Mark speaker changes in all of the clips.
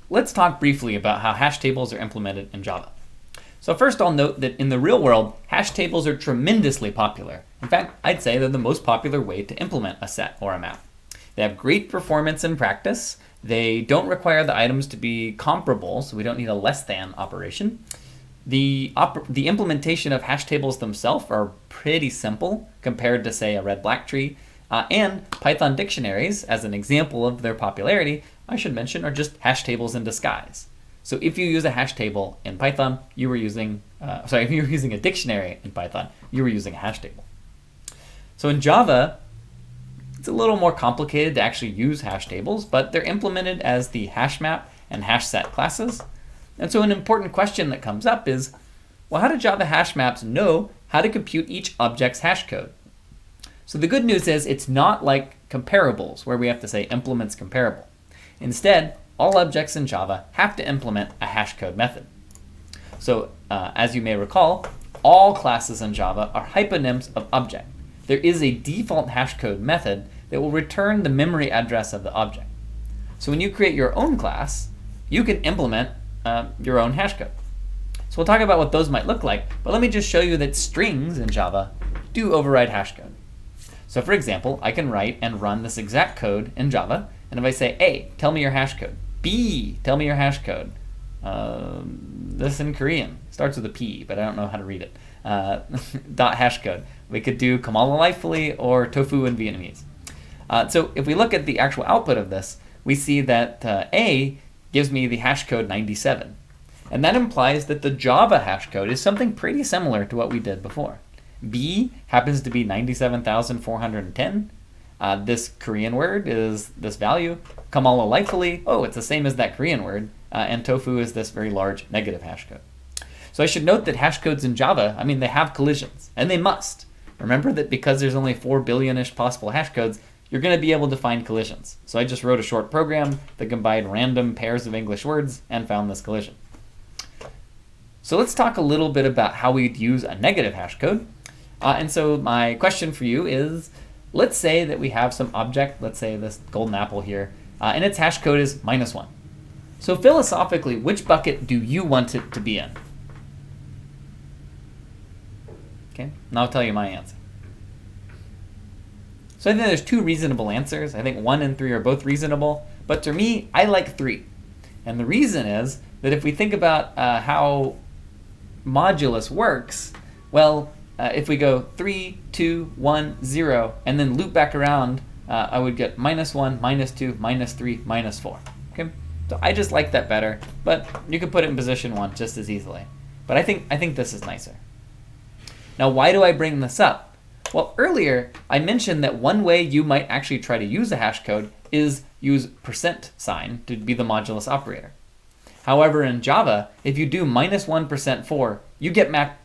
Speaker 1: let's talk briefly about how hash tables are implemented in Java. So first I'll note that in the real world, hash tables are tremendously popular. In fact, I'd say they're the most popular way to implement a set or a map. They have great performance in practice. They don't require the items to be comparable, so we don't need a less than operation. The implementation of hash tables themselves are pretty simple compared to, say, a red-black tree. And Python dictionaries, as an example of their popularity, I should mention, are just hash tables in disguise. So if you use a hash table in Python, if you were using a dictionary in Python, you were using a hash table. So in Java, it's a little more complicated to actually use hash tables, but they're implemented as the HashMap and HashSet classes. And so an important question that comes up is, well, how do Java hash maps know how to compute each object's hash code? So the good news is it's not like comparables, where we have to say implements comparable. Instead, all objects in Java have to implement a hashcode method. So as you may recall, all classes in Java are hyponyms of object. There is a default hashcode method that will return the memory address of the object. So when you create your own class, you can implement your own hashcode. So we'll talk about what those might look like, but let me just show you that strings in Java do override hashcode. So for example, I can write and run this exact code in Java, and if I say A, tell me your hashcode, B, tell me your hashcode, this in Korean starts with a P, but I don't know how to read it, dot hashcode. We could do Kamala Lifely or tofu in Vietnamese. So if we look at the actual output of this, we see that A gives me the hashcode 97. And that implies that the Java hashcode is something pretty similar to what we did before. B happens to be 97,410. This Korean word is this value. Kamala Lifely, oh, it's the same as that Korean word. And tofu is this very large negative hashcode. So I should note that hashcodes in Java, they have collisions, and they must. Remember that because there's only 4 billion-ish possible hashcodes, you're going to be able to find collisions. So I just wrote a short program that combined random pairs of English words and found this collision. So let's talk a little bit about how we'd use a negative hashcode. And so my question for you is, let's say that we have some object, let's say this golden apple here, and its hashcode is -1. So philosophically, which bucket do you want it to be in? Okay, and I'll tell you my answer. So I think there's 2 reasonable answers. I think 1 and 3 are both reasonable, but to me, I like 3. And the reason is that if we think about how modulus works, well, if we go 3, 2, 1, 0, and then loop back around, I would get -1, -2, -3, -4. Okay, so I just like that better, but you could put it in position 1 just as easily. But I think this is nicer. Now, why do I bring this up? Well, earlier I mentioned that one way you might actually try to use a hashcode is use %sign to be the modulus operator. However, in Java, if you do -1%4, you get back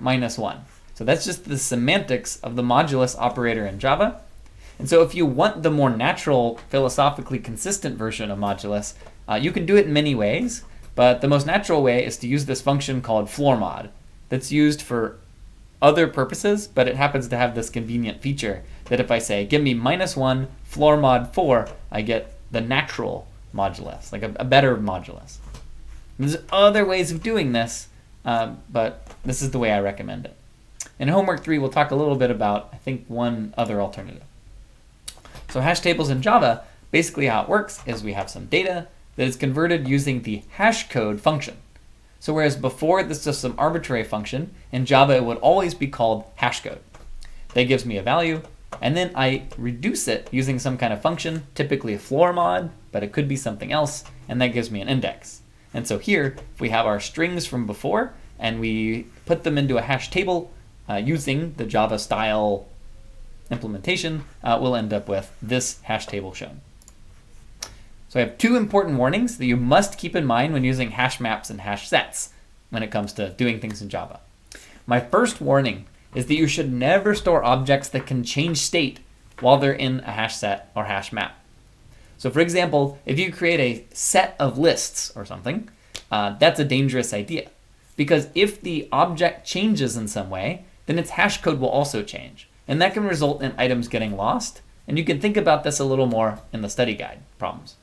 Speaker 1: -1. So that's just the semantics of the modulus operator in Java. And so if you want the more natural, philosophically consistent version of modulus, you can do it in many ways, but the most natural way is to use this function called floormod that's used for other purposes, but it happens to have this convenient feature that if I say, give me -1 floormod 4, I get the natural modulus, like a better modulus. There's other ways of doing this, but this is the way I recommend it. In homework 3, we'll talk a little bit about, I think, one other alternative. So hash tables in Java, basically how it works is we have some data that is converted using the hashcode function. So whereas before this is some arbitrary function, in Java it would always be called hashcode. That gives me a value, and then I reduce it using some kind of function, typically a floormod, but it could be something else, and that gives me an index. And so here, if we have our strings from before, and we put them into a hash table using the Java style implementation, we'll end up with this hash table shown. So I have 2 important warnings that you must keep in mind when using HashMaps and HashSets when it comes to doing things in Java. My first warning is that you should never store objects that can change state while they're in a HashSet or HashMap. So for example, if you create a set of lists or something, that's a dangerous idea. Because if the object changes in some way, then its hash code will also change. And that can result in items getting lost. And you can think about this a little more in the study guide problems.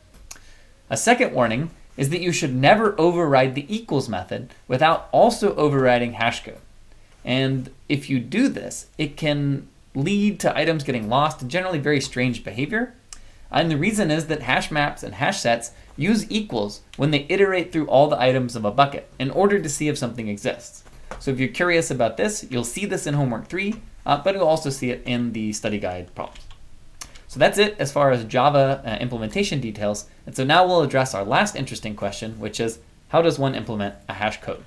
Speaker 1: A second warning is that you should never override the equals method without also overriding hashcode. And if you do this, it can lead to items getting lost and generally very strange behavior. And the reason is that HashMaps and HashSets use equals when they iterate through all the items of a bucket in order to see if something exists. So if you're curious about this, you'll see this in homework 3, but you'll also see it in the study guide problems. So that's it as far as Java implementation details. And so now we'll address our last interesting question, which is how does one implement a hash code?